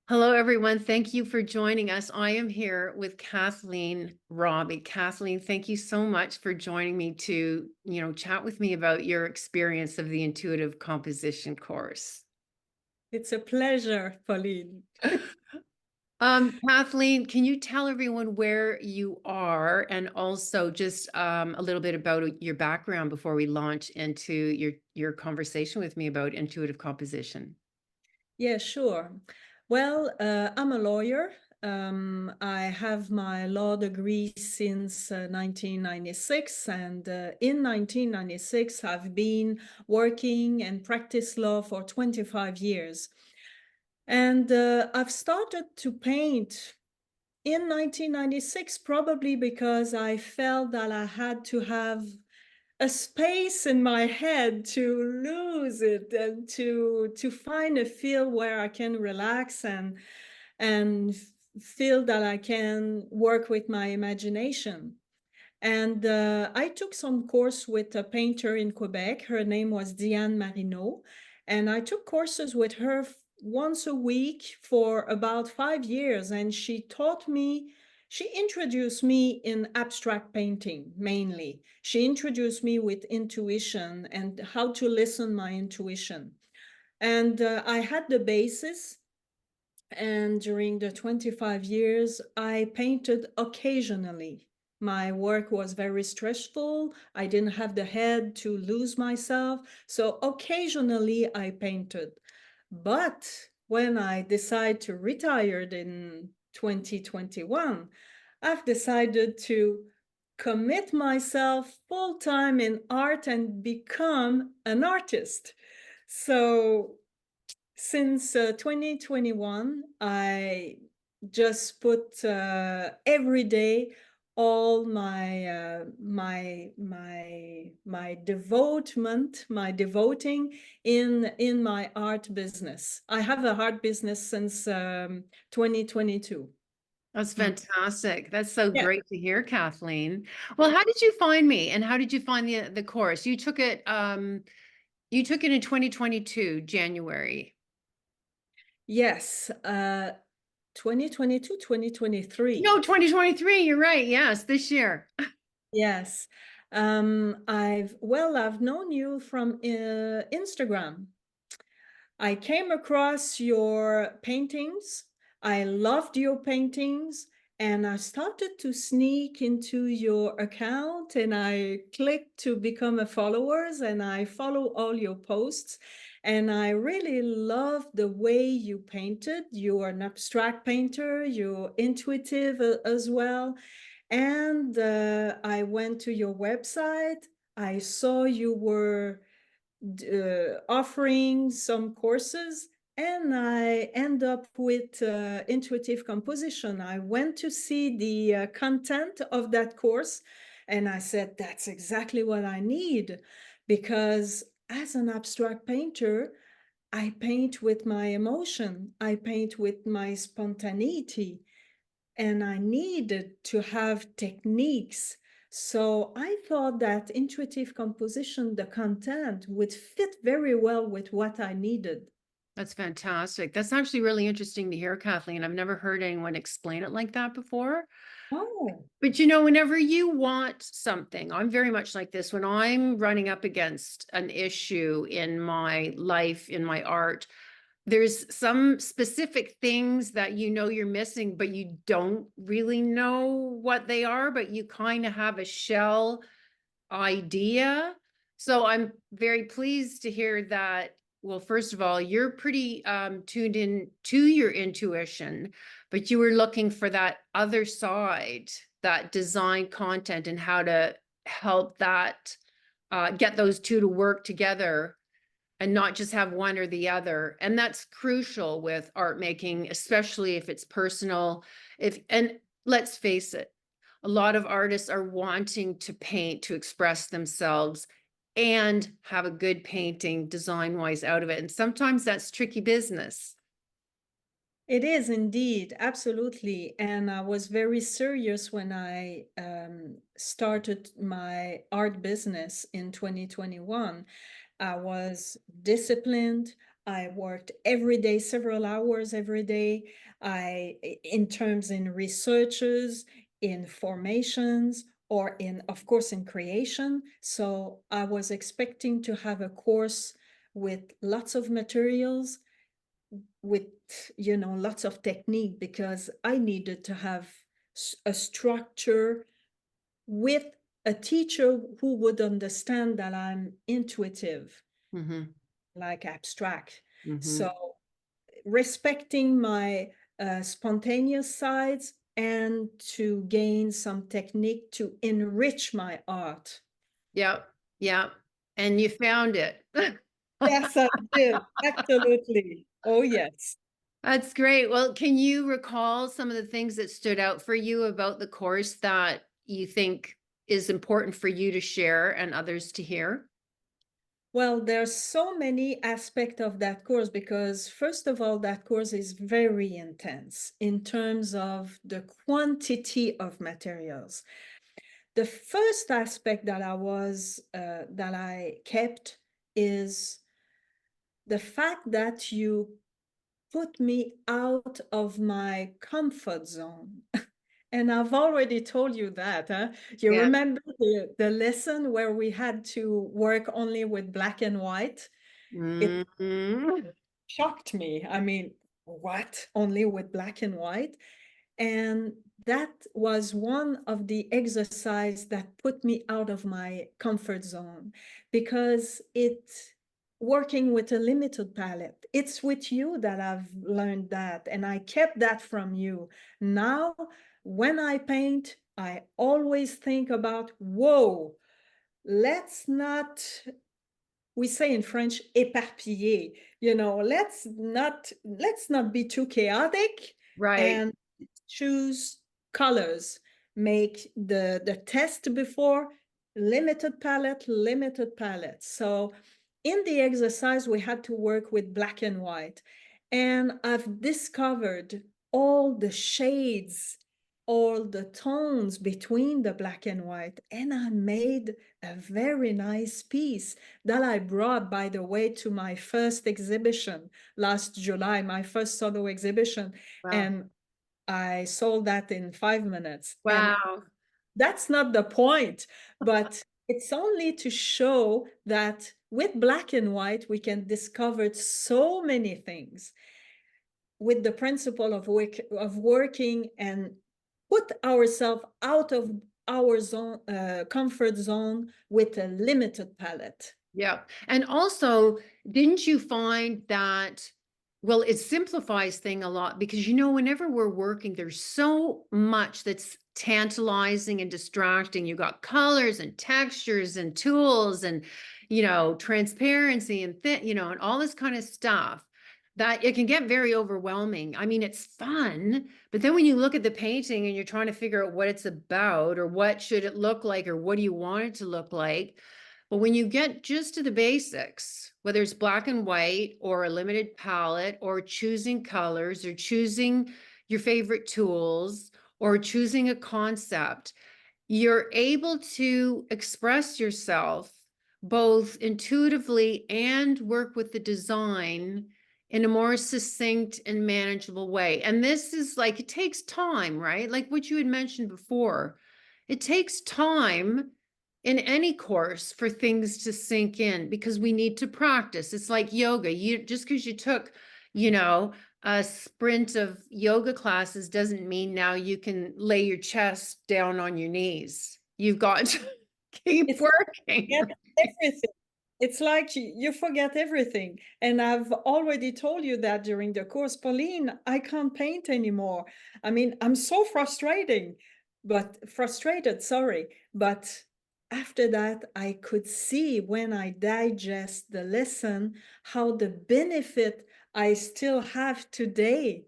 Hello, everyone. Thank you for joining us. I am here with Kathleen Robbie. Kathleen, thank you so much for joining me to, chat with me about your experience of the intuitive composition course. It's a pleasure, Pauline. Kathleen, can you tell everyone where you are and also just a little bit about your background before we launch into your conversation with me about intuitive composition? Yeah, sure. Well, I'm a lawyer. I have my law degree since 1996, and in 1996, I've been working and practice law for 25 years. And I've started to paint in 1996, probably because I felt that I had to have a space in my head to lose it and to find a field where I can relax and feel that I can work with my imagination. And I took some course with a painter in Quebec. Her name was Diane Marino, and I took courses with her once a week for about 5 years. And she taught me, she introduced me in abstract painting mainly. She introduced me with intuition and how to listen my intuition. And I had the basis. And during the 25 years, I painted occasionally. My work was very stressful. I didn't have the head to lose myself. So occasionally I painted. But when I decided to retire in 2021, I've decided to commit myself full time in art and become an artist. So since 2021, I just put every day all my devotement, my devoting in my art business. I have a art business since 2022. That's Mm. fantastic. That's so Yeah. great to hear, Kathleen. Well, how did you find me and how did you find the course? You took it in 2022, January. Yes. 2022, 2023. No, 2023, you're right. Yes, this year. Yes. I've known you from Instagram. I came across your paintings. I loved your paintings, and I started to sneak into your account and I clicked to become a followers and I follow all your posts. And I really love the way you painted. You are an abstract painter, you're intuitive as well. And I went to your website. I saw you were offering some courses, and I end up with intuitive composition. I went to see the content of that course, and I said, that's exactly what I need, because as an abstract painter, I paint with my emotion, I paint with my spontaneity, and I needed to have techniques. So I thought that intuitive composition, the content, would fit very well with what I needed. That's fantastic. That's actually really interesting to hear, Kathleen. I've never heard anyone explain it like that before. Oh, But whenever you want something, I'm very much like this. When I'm running up against an issue in my life, in my art, there's some specific things that you're missing, but you don't really know what they are, but you kind of have a shell idea. So I'm very pleased to hear that. Well, first of all, you're pretty tuned in to your intuition, but you were looking for that other side, that design content and how to help that get those two to work together and not just have one or the other. And that's crucial with art making, especially if it's personal. And let's face it, a lot of artists are wanting to paint to express themselves and have a good painting design wise out of it. And sometimes that's tricky business. it is indeed, absolutely. And I was very serious when I started my art business in 2021. I was disciplined. I worked every day, several hours every day. In terms in researches, in formations, or in, of course, in creation. So I was expecting to have a course with lots of materials, with, lots of technique, because I needed to have a structure with a teacher who would understand that I'm intuitive, Mm-hmm. like abstract. Mm-hmm. So respecting my spontaneous sides and to gain some technique to enrich my art. Yep. Yep. And you found it. Yes, I did. Absolutely. Oh, yes. That's great. Well, can you recall some of the things that stood out for you about the course that you think is important for you to share and others to hear? Well, there's so many aspects of that course because, first of all, that course is very intense in terms of the quantity of materials. The first aspect that I kept is the fact that you put me out of my comfort zone. And I've already told you that, huh? You Yeah. remember the lesson where we had to work only with black and white? It Mhm. shocked me. I mean, what? Only with black and white? And that was one of the exercise that put me out of my comfort zone because it's working with a limited palette. It's with you that I've learned that, and I kept that from you. Now, when I paint, I always think about, whoa, let's not, we say in French, éparpiller, let's not be too chaotic Right. and choose colors. Make the test before limited palette. So in the exercise, we had to work with black and white. And I've discovered all the shades, all the tones between the black and white. And I made a very nice piece that I brought, by the way, to my first exhibition last July, my first solo exhibition. Wow. And I sold that in 5 minutes. And Wow. that's not the point, but it's only to show that with black and white, we can discover so many things with the principle of working and put ourselves out of our zone, comfort zone with a limited palette. Yeah. And also, didn't you find that, well, it simplifies thing a lot because, whenever we're working, there's so much that's tantalizing and distracting. You got colors and textures and tools and, transparency and and all this kind of stuff that it can get very overwhelming. I mean, it's fun, but then when you look at the painting and you're trying to figure out what it's about or what should it look like or what do you want it to look like, but when you get just to the basics, whether it's black and white or a limited palette or choosing colors or choosing your favorite tools or choosing a concept, you're able to express yourself both intuitively and work with the design in a more succinct and manageable way. And this is like, it takes time, right? Like what you had mentioned before, it takes time in any course for things to sink in because we need to practice. It's like yoga. You just because you took, a sprint of yoga classes doesn't mean now you can lay your chest down on your knees. You've got to keep It's working. forget everything. It's like you forget everything. And I've already told you that during the course, Pauline, I can't paint anymore. I mean, I'm so frustrated, sorry. But after that, I could see when I digest the lesson, how the benefit I still have today.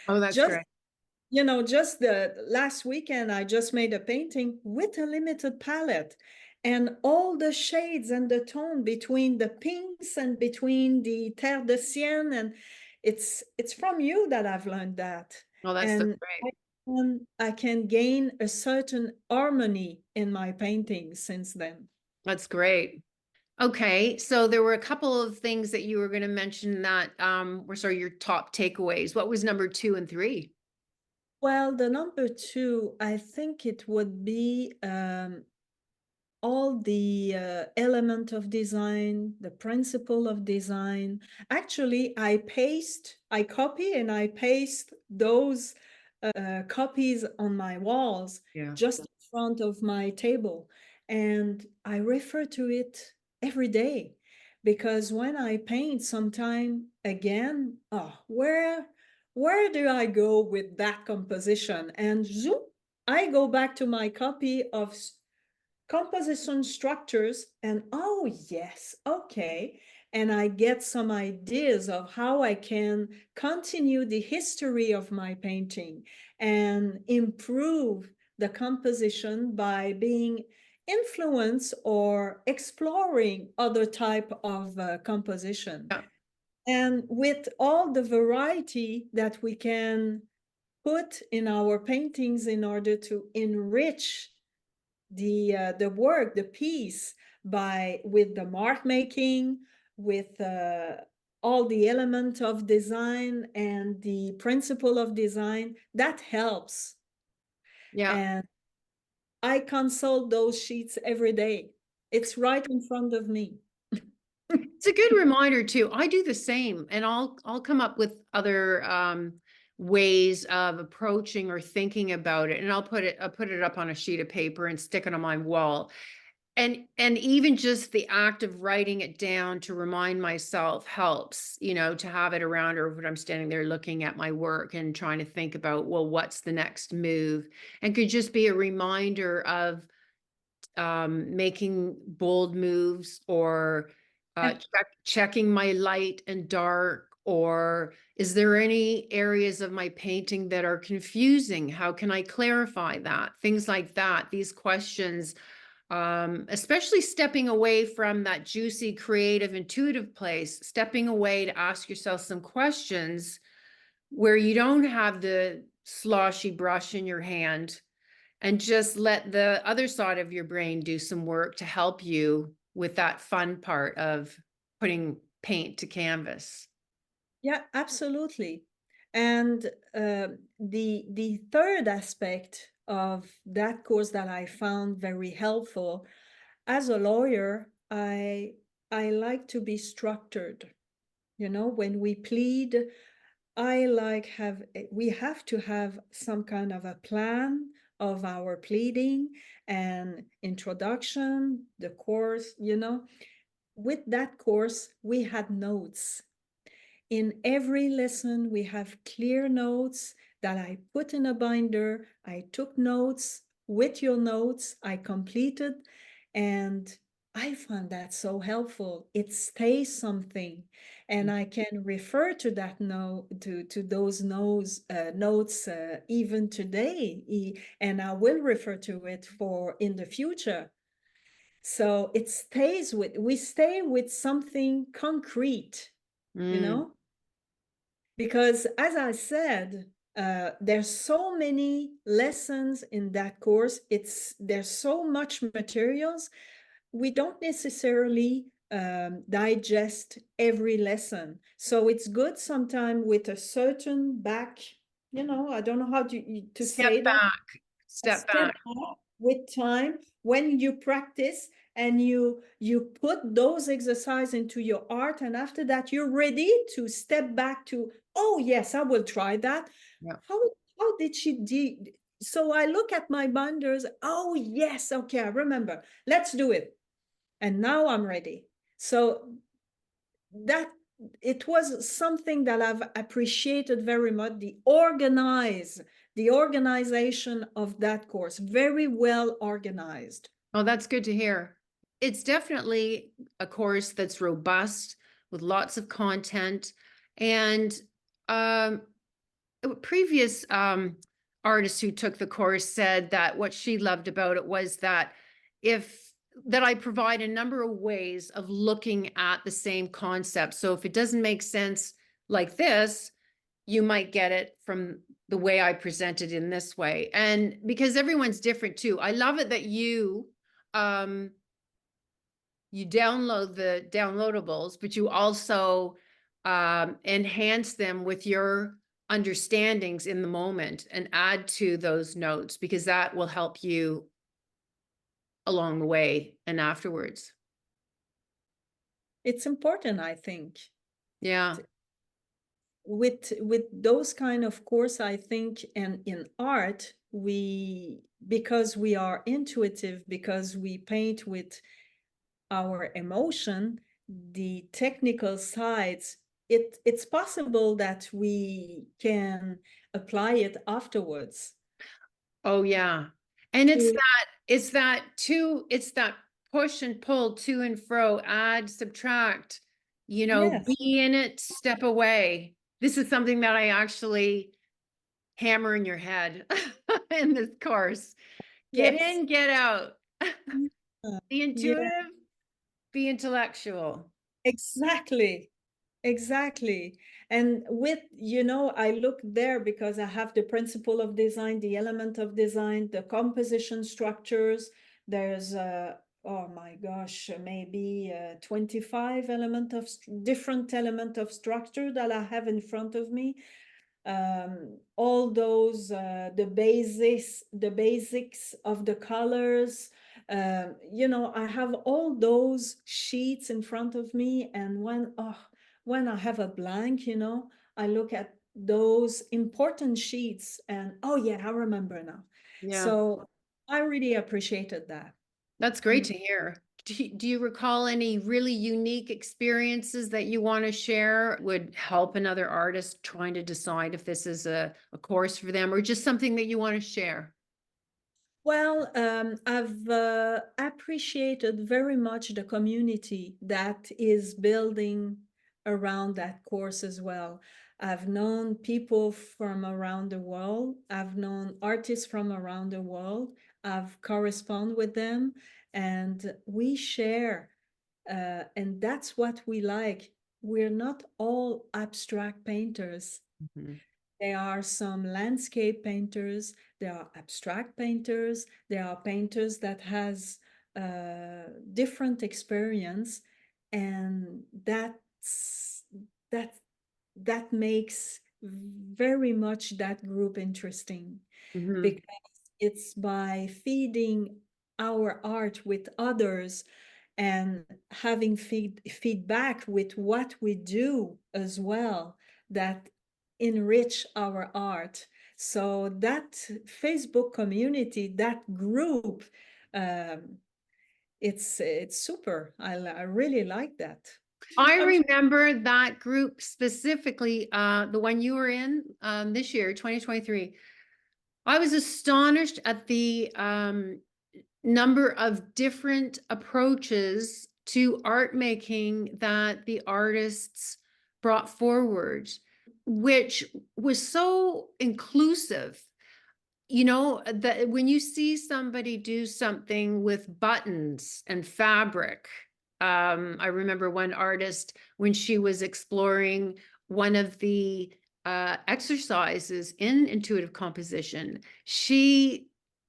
Oh, that's Just great. just the last weekend, I just made a painting with a limited palette and all the shades and the tone between the pinks and between the terre de sienne. And it's from you that I've learned that. Oh, that's so And great. I can gain a certain harmony in my paintings since then. That's great. Okay, so there were a couple of things that you were going to mention that were sort of your top takeaways. What was number 2 and 3? Well, the number two, I think it would be all the element of design, the principle of design. Actually, I copy and I paste those copies on my walls Yeah. just in front of my table. And I refer to it every day because when I paint sometime again, oh, where do I go with that composition? And zoom, I go back to my copy of composition structures and oh yes, okay, and I get some ideas of how I can continue the history of my painting and improve the composition by being influenced or exploring other type of composition. Yeah. And with all the variety that we can put in our paintings in order to enrich the work, the piece, by with the mark making, with all the element of design and the principle of design, that helps. Yeah. And I consult those sheets every day. It's right in front of me. It's a good reminder too. I do the same, and I'll come up with other ways of approaching or thinking about it, and I'll put it up on a sheet of paper and stick it on my wall. And even just the act of writing it down to remind myself helps, to have it around, or when I'm standing there looking at my work and trying to think about, well, what's the next move? And could just be a reminder of making bold moves, or Yeah. checking my light and dark, or is there any areas of my painting that are confusing? How can I clarify that? Things like that, these questions, especially stepping away from that juicy, creative, intuitive place, stepping away to ask yourself some questions where you don't have the sloshy brush in your hand, and just let the other side of your brain do some work to help you with that fun part of putting paint to canvas. Yeah, absolutely. And the third aspect of that course that I found very helpful, as a lawyer, I like to be structured. You know, when we plead, we have to have some kind of a plan of our pleading and introduction, the course, you know. With that course, we had notes. In every lesson, we have clear notes that I put in a binder. I took notes. With your notes, I completed, and I found that so helpful. It stays something, and I can refer to that to those notes even today, and I will refer to it for in the future. So we stay with something concrete, you Mm. know. Because as I said, there's so many lessons in that course. There's so much materials. We don't necessarily digest every lesson. So it's good sometime with a certain back, I don't know how to say Step that, back, a step step back. back with time when you practice and you put those exercises into your art, and after that you're ready to step back to, oh yes, I will try that. Yeah. How did she do? So I look at my binders, oh yes, okay, I remember, let's do it, and now I'm ready. So that it was something that I've appreciated very much, the organization of that course, very well organized. Oh, that's good to hear. It's definitely a course that's robust with lots of content. And um, previous artists who took the course said that what she loved about it was if that I provide a number of ways of looking at the same concept. So if it doesn't make sense like this, you might get it from the way I present it in this way. And because everyone's different too. I love it that you um you download the downloadables, but you also enhance them with your understandings in the moment and add to those notes, because that will help you along the way and afterwards. It's important, I think. Yeah. With those kind of course, I think, and in art, we, because we are intuitive, because we paint with our emotion, the technical sides, it's possible that we can apply it afterwards. Oh yeah. And To, it's that push and pull to and fro, add, subtract, yes, be in it, step away. This is something that I actually hammer in your head in this course. Get yes. in, get out. Yeah, Be yeah, intuitive, be intellectual. exactly. Exactly. And with, I look there because I have the principle of design, the element of design, the composition structures. There's, oh my gosh, maybe 25 different element of structure that I have in front of me. All those, the basics of the colors. I have all those sheets in front of me, and when I have a blank, I look at those important sheets and, oh yeah, I remember now. Yeah, So I really appreciated that. that's great Mm. to hear. Do you recall any really unique experiences that you want to share would help another artist trying to decide if this is a course for them, or just something that you want to share? Well, I've appreciated very much the community that is building around that course as well. I've known people from around the world. I've known artists from around the world. I've corresponded with them, and we share, and that's what we like. We're not all abstract painters. Mhm. There are some landscape painters, there are abstract painters, there are painters that has different experience, and that that makes very much that group interesting, Mhm. because it's by feeding our art with others and having feedback with what we do as well, that enrich our art. So that Facebook community, that group, um, it's super. I really like that. I I'm remember that group specifically, the one you were in this year, 2023. I was astonished at the number of different approaches to art making that the artists brought forward, which was so inclusive. That when you see somebody do something with buttons and fabric, I remember one artist when she was exploring one of the exercises in intuitive composition, she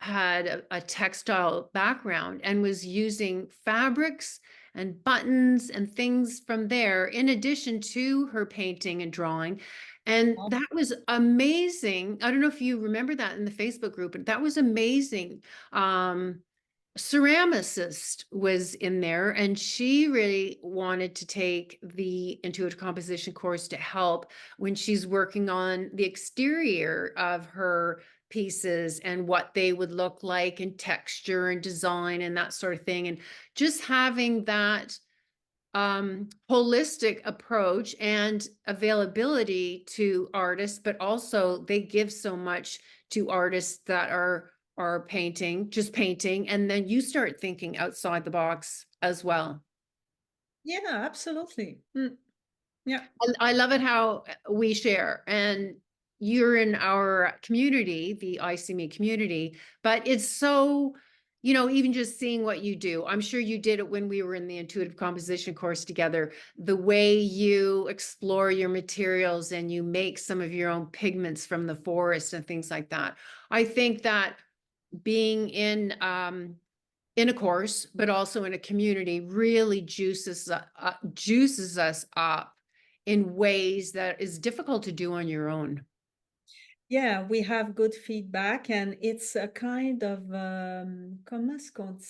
had a textile background and was using fabrics and buttons and things from there in addition to her painting and drawing. And that was amazing. I don't know if you remember that in the Facebook group, but that was amazing. Ceramicist was in there, and she really wanted to take the intuitive composition course to help when she's working on the exterior of her pieces and what they would look like, and texture and design and that sort of thing. And just having that holistic approach and availability to artists, but also they give so much to artists that are painting, just painting, and then you start thinking outside the box as well. Yeah, absolutely. Yeah. I love it how we share, and you're in our community, the ICME community, but it's so, even just seeing what you do. I'm sure you did it when we were in the intuitive composition course together, the way you explore your materials and you make some of your own pigments from the forest and things like that. I think that being in a course, but also in a community really juices us up in ways that is difficult to do on your own. Yeah, we have good feedback, and it's a kind of comment est-ce qu'on dit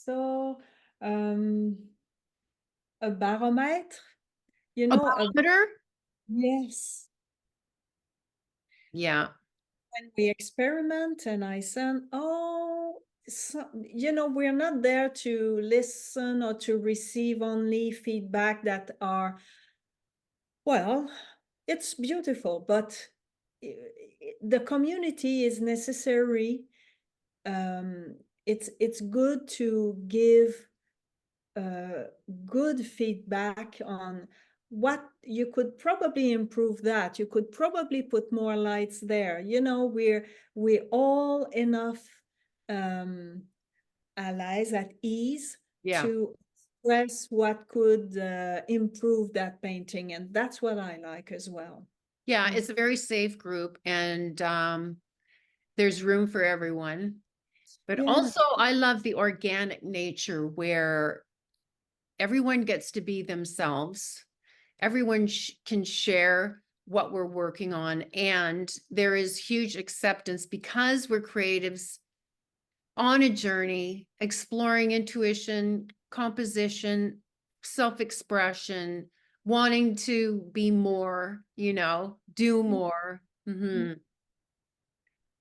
ça? Um, a baromètre, you A know, a barometer? yes. Yeah. When we experiment and I said, oh, so, you know, we're not there to listen or to receive only feedback that are, well, it's beautiful, but the community is necessary. It's good to give uh, good feedback on what you could probably improve, that you could probably put more lights there. You know, we're all enough um, allies at ease Yeah. to express what could improve that painting, and that's what I like as well. Yeah, it's a very safe group, and there's room for everyone. But Yeah. also, I love the organic nature where everyone gets to be themselves. Everyone can share what we're working on, and there is huge acceptance because we're creatives on a journey, exploring intuition, composition, self-expression, wanting to be more, do more. Mm-hmm.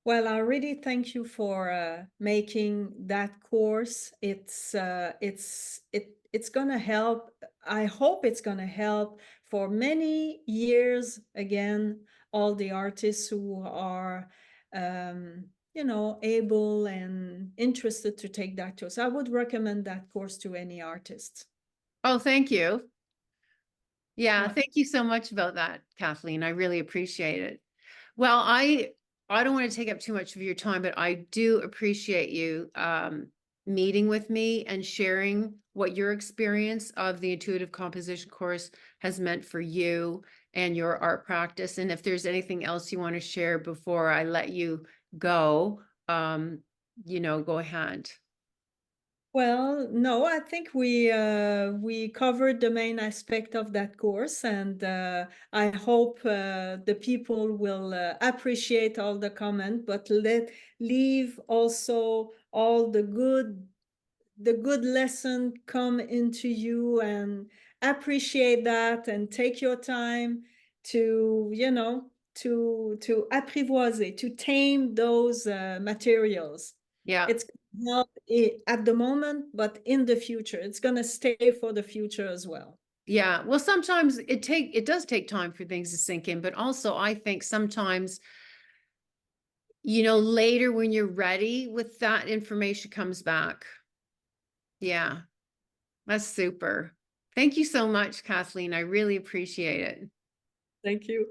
Well, I really thank you for making that course. It's gonna help. I hope it's gonna help for many years. Again, all the artists who are, you know, able and interested to take that course. I would recommend that course to any artist. Oh, thank you. Yeah, Right. thank you so much about that, Kathleen. I really appreciate it. Well, I don't want to take up too much of your time, but I do appreciate you meeting with me and sharing what your experience of the intuitive composition course has meant for you and your art practice. And if there's anything else you want to share before I let you go, go ahead. Well, no, I think we covered the main aspect of that course, and I hope the people will appreciate all the comment, but leave also all the good lesson come into you, and appreciate that, and take your time to, you know, to apprivoiser, to tame those materials. Yeah. It's not at the moment, but in the future, it's going to stay for the future as well. Yeah. Well, sometimes it does take time for things to sink in, but also I think sometimes, later when you're ready with that information comes back. Yeah. That's super. Thank you so much, Kathleen. I really appreciate it. Thank you.